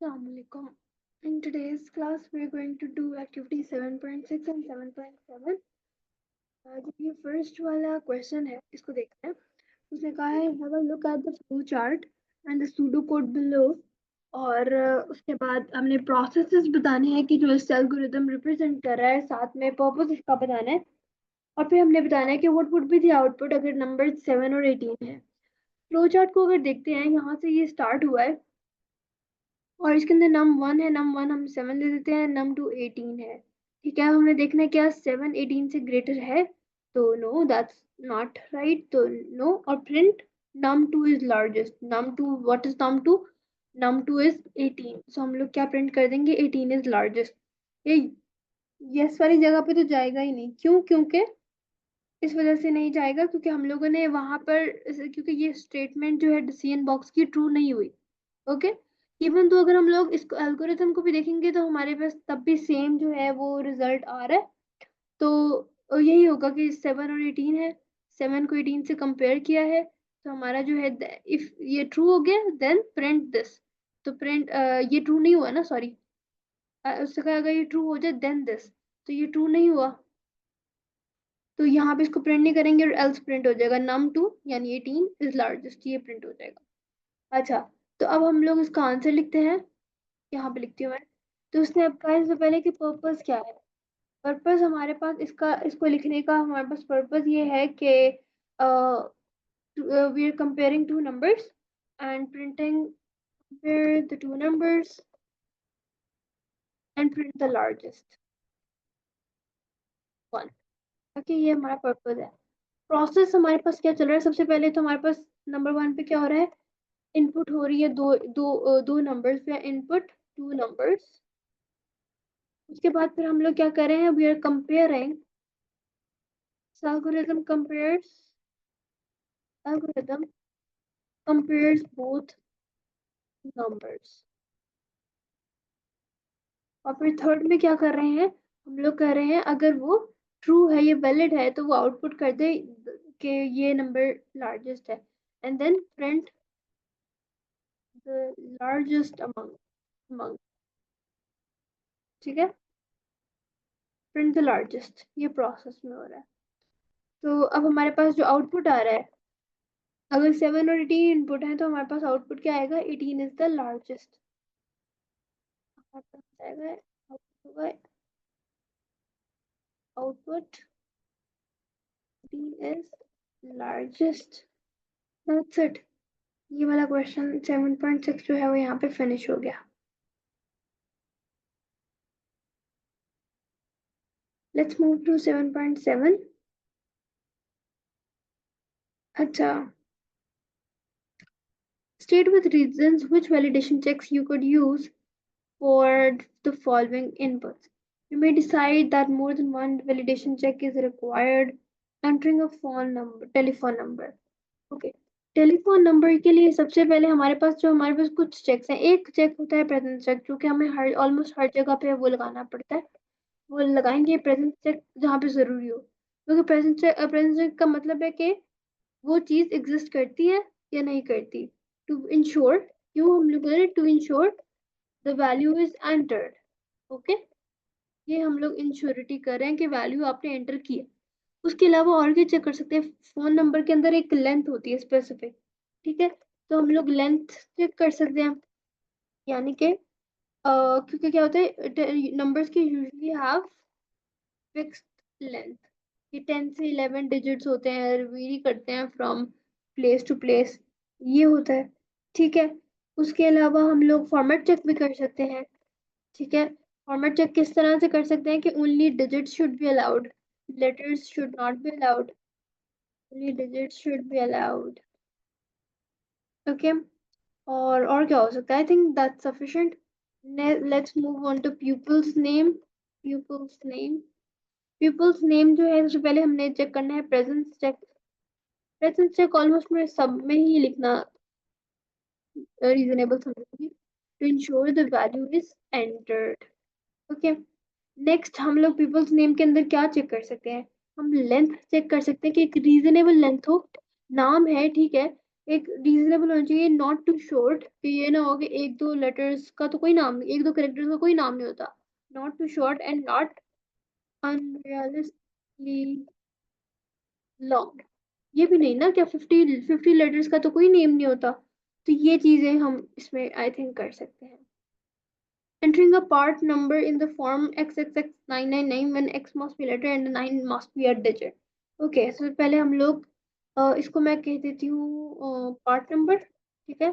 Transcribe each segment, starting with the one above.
Assalamualaikum. In today's class, we're going to do activity 7.6 and 7.7. जो ये first वाला question है इसको देखते हैं. उसने कहा है have a look at the flow chart and the pseudo code below. और उसके बाद हमने प्रोसेसेस बताने हैं कि जो इस एल्गोरिथम रिप्रेजेंट कर रहा है, साथ में पर्पस इसका बताना है, और फिर हमने बताना है कि what would be the output अगर नंबर 7 और 18 है. फ्लो चार्ट को अगर देखते हैं, यहाँ से ये स्टार्ट हुआ है और इसके अंदर num1 है, num1 हम 7 दे देते हैं, num2 18 है. ठीक है, हमने देखना है क्या 7 18 से ग्रेटर है, तो नो दैट्स नॉट राइट, तो नो. और print num2 is largest. num2 what is num2? num2 is 18. सो हम लोग क्या प्रिंट कर देंगे, 18 इज लार्जेस्ट. ये यस वाली जगह पे तो जाएगा ही नहीं. क्यों? क्योंकि इस वजह से नहीं जाएगा क्योंकि हम लोगों ने वहां पर, क्योंकि ये स्टेटमेंट जो है डिसीजन बॉक्स की ट्रू नहीं हुई. ओके. इवन तो अगर हम लोग इसको एल्गोरिथम को भी देखेंगे तो हमारे पास तब भी सेम जो है वो रिजल्ट आ रहा है. तो यही होगा कि 7 और 18 है, 7 को 18 से कंपेयर किया है, तो हमारा जो है इफ ये ट्रू हो गया देन प्रिंट दिस. तो प्रिंट ये ट्रू नहीं हुआ ना, सॉरी. उससे कहा अगर ये ट्रू हो जाए देन दिस, तो ये ट्रू नहीं हुआ, तो यहाँ पे इसको प्रिंट नहीं करेंगे और एल्स प्रिंट हो जाएगा num2 यानी 18 इज लार्जेस्ट, ये प्रिंट हो जाएगा. अच्छा, तो अब हम लोग इसका आंसर लिखते हैं. यहाँ पे लिखती हूँ मैं. तो उसने अब कहा इससे पहले कि पर्पस क्या है. पर्पस हमारे पास इसको लिखने का हमारे पास पर्पस ये है कि we are comparing two numbers and printing compare the two numbers and print the largest one. Okay, ये हमारा पर्पस है. प्रोसेस हमारे पास क्या चल रहा है, सबसे पहले तो हमारे पास नंबर 1 पे क्या हो रहा है, इनपुट हो रही है दो नंबर्स पे इनपुट, 2 नंबर्स. उसके बाद फिर हम लोग क्या कर रहे हैं, we are comparing. algorithm compares both numbers. और फिर थर्ड में क्या कर रहे हैं, हम लोग कर रहे हैं अगर वो ट्रू है, ये वैलिड है, तो वो आउटपुट कर दे कि ये नंबर लार्जेस्ट है, and then print the largest among. ठीक है, प्रिंट द लार्जेस्ट, ये प्रोसेस में हो रहा है. तो अब हमारे पास जो आउटपुट आ रहा है, अगर 7 और 18 इनपुट है तो हमारे पास आउटपुट क्या आएगा, 18 is the largest. Output 18 is largest. That's it. ये वाला क्वेश्चन 7.6 जो है वो यहाँ पे फिनिश हो गया. Let's move to 7.7. अच्छा, state with reasons which validation checks you could use for the following inputs. You may decide that more than one validation check is required. Entering a telephone number. Okay. Telephone number के लिए सबसे पहले हमारे पास कुछ checks हैं. एक check होता है प्रेजेंस चेक, जो कि हमें ऑलमोस्ट हर जगह पे वो लगाना पड़ता है. वो लगाएंगे प्रेजेंस चेक जहाँ पे जरूरी हो, क्योंकि प्रेजेंस चेक का मतलब है कि वो चीज एग्जिस्ट करती है या नहीं करती. टू इंश्योर, क्यों हम लोग to ensure the value is entered. Okay, ये हम लोग इंश्योरिटी कर रहे हैं कि वैल्यू आपने एंटर की है. उसके अलावा और क्या चेक कर सकते हैं, फोन नंबर के अंदर एक लेंथ होती है स्पेसिफिक. ठीक है, तो हम लोग लेंथ चेक कर सकते हैं. यानी कि क्योंकि क्या होता है, नंबर्स के यूजुअली हैव फिक्स्ड लेंथ. ये 10 से 11 डिजिट्स होते हैं, वेरी करते हैं फ्रॉम प्लेस टू प्लेस, ये होता है. ठीक है, उसके अलावा हम लोग फॉर्मेट चेक भी कर सकते हैं. ठीक है, फॉर्मेट चेक किस तरह से कर सकते हैं कि only digits should be allowed, letters should not be allowed, only digits should be allowed. Okay, और क्या हो सकता है, I think that's sufficient. Let's move on to pupils name. pupils name जो है, सबसे पहले हमने चेक करना है presence check. Presence check almost मैं सब में ही लिखना रीजनेबल समझूंगी. To ensure the value is entered. Okay, next हम लोग पीपल्स नेम के अंदर क्या चेक कर सकते हैं, हम लेंथ चेक कर सकते हैं कि एक रीजनेबल लेंथ हो. नाम है, ठीक है, एक रीजनेबल होना चाहिए, नॉट टू शॉर्ट, कि ये ना हो कि एक दो लेटर्स का तो कोई नाम नहीं, एक दो कैरेक्टर्स का कोई नाम नहीं होता। Not too short and not unrealistically long. ये भी नहीं ना, क्या 50 लेटर्स का तो कोई नेम नहीं होता। तो ये चीजें हम इसमें आई थिंक कर सकते हैं। Entering a part number in the form XXX999 when X must be letter and 9 must be a digit. Okay, so पहले हम लोग इसको मैं कह देती हूँ पार्ट नंबर, ठीक है।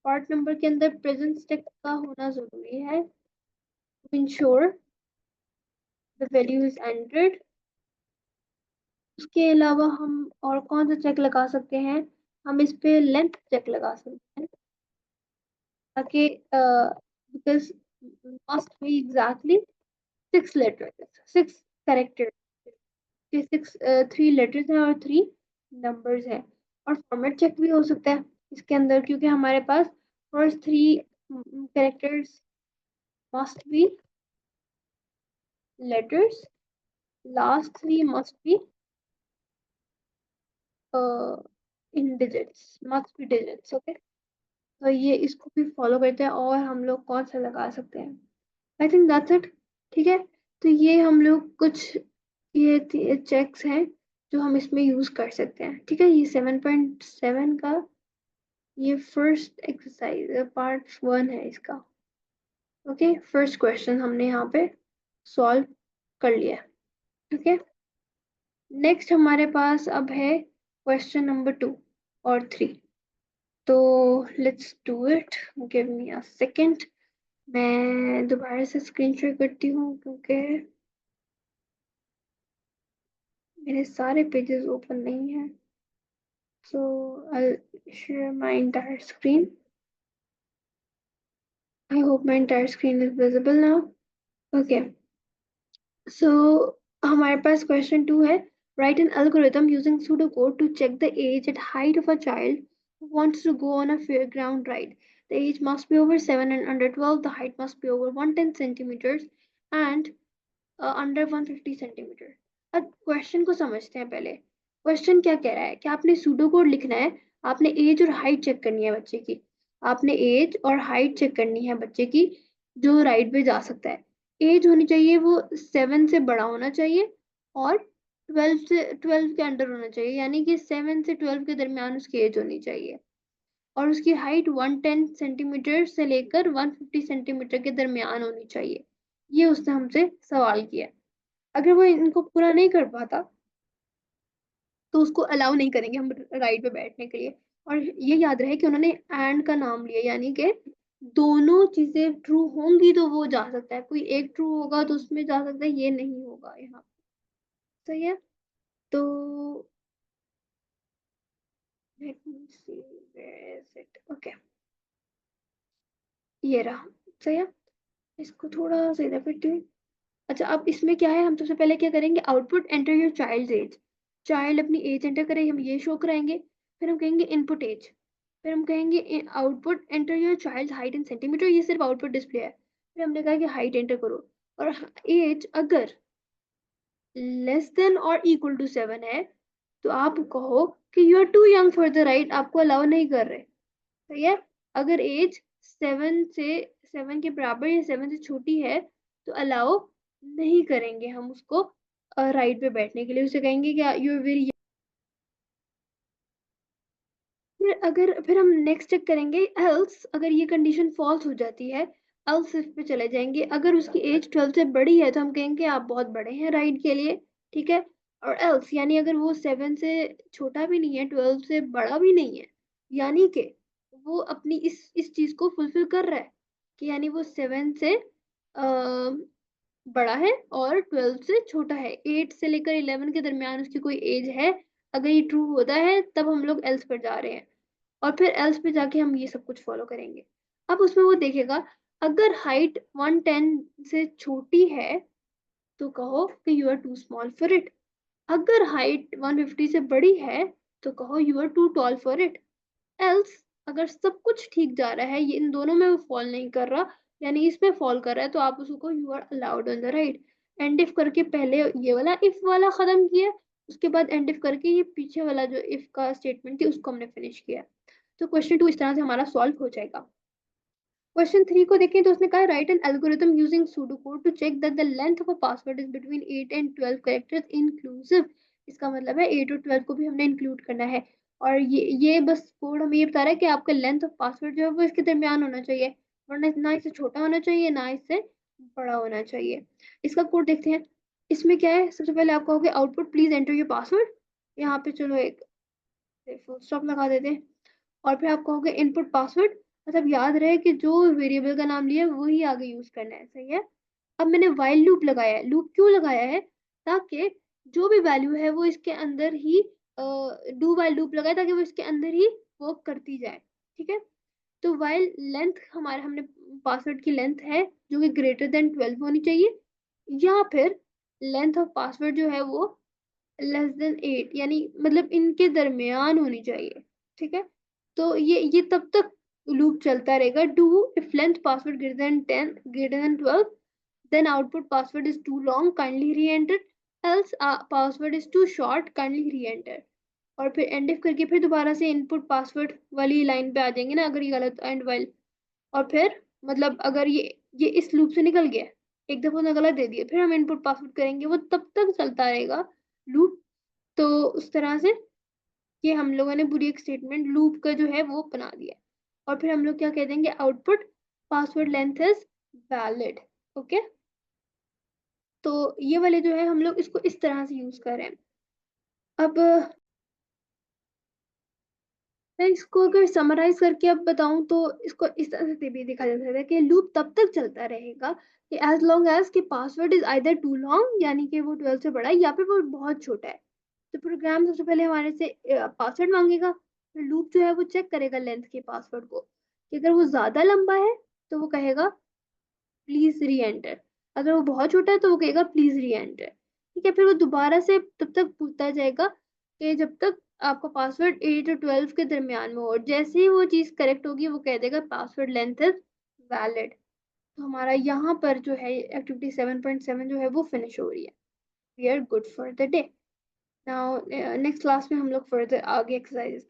पार्ट नंबर के अंदर प्रेजेंट टेक्स्ट का होना जरूरी है, to ensure the value is entered। उसके अलावा हम और कौन सा चेक लगा सकते हैं, हम इस पे लेंथ चेक लगा सकते हैं, ताकि because must be exactly 6 letters, 6 character, six, 3 letters हैं और 3 नंबर्स हैं। और फॉर्मेट चेक भी हो सकता है इसके अंदर, क्योंकि हमारे पास first 3 characters must be letters, last 3 must be in digits, must be digits. Okay, तो ये इसको भी फॉलो करते हैं। और हम लोग कौन सा लगा सकते हैं, आई थिंक दैट्स इट, ठीक है। तो ये हम लोग कुछ ये चेक्स हैं जो हम इसमें यूज कर सकते हैं, ठीक है। ये 7.7 का ये फर्स्ट एक्सरसाइज पार्ट 1 है इसका। ओके, फर्स्ट क्वेश्चन हमने यहाँ पे सॉल्व कर लिया, ओके। नेक्स्ट हमारे पास अब है क्वेश्चन नंबर 2 और 3। तो let's do it, give me a second. मैं दोबारा से स्क्रीन शेयर करती हूँ क्योंकि मेरे सारे पेजेस ओपन नहीं है। So I'll share my entire screen. I hope my entire screen is visible now. Okay. So हमारे पास question 2 है, write an algorithm using pseudocode to check the age and height of a child who wants to go on a fairground ride. The age must be over 7 and under 12. The height must be over 110 centimeters and under 150 centimetre. अब question को समझते हैं पहले। Question क्या कह रहा है कि आपने सूडो कोड लिखना है, आपने एज और हाइट चेक करनी है बच्चे की, आपने एज और हाइट चेक करनी है बच्चे की जो राइड पे जा सकता है। एज होनी चाहिए वो 7 से बड़ा होना चाहिए और 12 के अंडर होना चाहिए, यानी कि 7 से 12 के दरमियान उसकी एज होनी चाहिए। और उसकी हाइट 110 सेंटीमीटर से लेकर 150 सेंटीमीटर के दरमियान होनी चाहिए। ये उसने हमसे सवाल किया। अगर वो इनको पूरा नहीं कर पाता तो उसको अलाउ नहीं करेंगे हम राइड पे बैठने के लिए। और ये याद रहे कि उन्होंने एंड का नाम लिया, यानी कि दोनों चीजें ट्रू होंगी तो वो जा सकता है, कोई एक ट्रू होगा तो उसमें जा सकता है, ये नहीं होगा यहाँ। सही है। तो let me see where is it, okay, ये रहा। सही है, इसको थोड़ा सा इधर करती हूँ। अच्छा, अब इसमें क्या है, हम सबसे पहले क्या करेंगे, output enter your child age. Child अपनी एज एंटर करे, हम ये शो कराएंगे। फिर हम कहेंगे इनपुट एज, फिर हम कहेंगे output enter your child height in centimetre, ये सिर्फ आउटपुट डिस्प्ले है। फिर हमने कहा कि हाइट एंटर करो, और एज अगर लेस देन और इक्वल टू 7 है तो आप कहो कि you are too young for the ride, आपको अलाउ नहीं कर रहे। सही है। अगर एज 7 के बराबर या 7 से छोटी है तो अलाउ नहीं करेंगे हम उसको राइड पे बैठने के लिए, उसे कहेंगे कि यू आर वेरी। फिर हम नेक्स्ट चेक करेंगे एल्स, अगर ये कंडीशन फॉल्स हो जाती है एल्स इफ पे चले जाएंगे। अगर उसकी एज 12 से बड़ी है तो हम कहेंगे आप बहुत बड़े हैं राइड के लिए, ठीक है। और एल्स यानी अगर वो 7 से छोटा भी नहीं है, 12 से बड़ा भी नहीं है, यानी कि वो अपनी इस चीज को फुलफिल कर रहा है कि यानी वो 7 से बड़ा है और 12 से छोटा है, 8 से लेकर 11 के दरमियान उसकी कोई एज है। अगर ये ट्रू होता है तब हम लोग एल्स पर जा रहे हैं, और फिर एल्स पे जाके हम ये सब कुछ फॉलो करेंगे। अब उसमें वो देखेगा अगर हाइट 110 से छोटी है तो कहो कि you are too small for it. अगर हाइट 150 से बड़ी है तो कहो you are too tall for it. Else अगर सब कुछ ठीक जा रहा है, ये इन दोनों में वो फॉल नहीं कर रहा, यानी इसमें फॉल कर रहा है, तो आप उसको you are allowed on the ride. And if करके पहले ये वाला इफ वाला खत्म किया, उसके बाद एंड इफ करके ये पीछे वाला जो इफ का स्टेटमेंट थी उसको हमने फिनिश किया। तो क्वेश्चन 2 इस तरह से हमारा सॉल्व हो जाएगा। क्वेश्चन 3 को देखें तो उसने कहा write an algorithm using pseudo code to check that the length of a password is between 8 and 12 characters inclusive. इसका मतलब है 8 और 12 को भी हमने इंक्लूड करना है। और ये बस कोड हमें ये बता रहा है कि आपका लेंथ ऑफ पासवर्ड जो है वो इसके दरमियान होना चाहिए, वरना ना इससे छोटा होना चाहिए ना इससे बड़ा होना चाहिए। इसका कोड देखते हैं। इसमें क्या है, सबसे पहले आप कहोगे output please enter your password. यहाँ पे चलो एक फुल स्टॉप लगा देते हैं। और फिर आप कहोगे इनपुट पासवर्ड, मतलब याद रहे कि जो वेरिएबल का नाम लिया है वही आगे यूज करना है, सही है। अब मैंने वाइल लूप लगाया है। लूप क्यों लगाया है? ताकि जो भी वैल्यू है वो इसके अंदर ही डू वाइल लूप लगाए ताकि वो इसके अंदर ही वर्क करती जाए, ठीक है। तो वाइल लेंथ हमारे हमने पासवर्ड की लेंथ है जो कि ग्रेटर देन 12 होनी चाहिए, या फिर लेंथ ऑफ पासवर्ड जो है वो लेस देन 8, यानी मतलब इनके दरमियान होनी चाहिए, ठीक है। तो ये तब तक लूप चलता रहेगा। Do if length password greater than 10 greater than 12 then output password is too long kindly re-enter, else password is too short kindly re-enter। और फिर एंड इफ करके फिर दोबारा से इनपुट पासवर्ड वाली लाइन पे आ जाएंगे ना अगर ये गलत एंड वाइल। और फिर मतलब अगर ये इस लूप से निकल गया, एक दफा उसने गलत दे दिया, फिर हम इनपुट पासवर्ड करेंगे, वो तब तक चलता रहेगा लूप। तो उस तरह से ये हम लोगों ने पूरी एक स्टेटमेंट लूप का जो है वो बना दिया। और फिर हम लोग क्या कह देंगे, output password length is valid. Okay, तो ये वाले जो है हम लोग इसको इस तरह से यूज कर रहे हैं। अब मैं इसको अगर समराइज करके अब बताऊं तो इसको इस तरह से भी दिखा जा सकता है कि लूप तब तक चलता रहेगा कि एज लॉन्ग एज कि password is either too long, यानी कि वो 12 से बड़ा है, या फिर वो बहुत छोटा है। तो प्रोग्राम सबसे पहले हमारे से पासवर्ड मांगेगा, फिर लूप जो है वो चेक करेगा लेंथ के पासवर्ड को, कि अगर वो ज्यादा लंबा है तो वो कहेगा प्लीज री एंटर, अगर वो बहुत छोटा है तो वो कहेगा प्लीज री एंटर, ठीक है। फिर वो दोबारा से तब तक पूछता जाएगा कि जब तक आपका पासवर्ड 8 और 12 के दरमियान में हो, और जैसे ही वो चीज करेक्ट होगी वो कह देगा पासवर्ड लेंथ इज वैलिड। तो हमारा यहाँ पर जो है एक्टिविटी 7.7 जो है वो फिनिश हो रही है। We are good for the day. Now next class में हम लोग फर्दर आगे एक्सरसाइज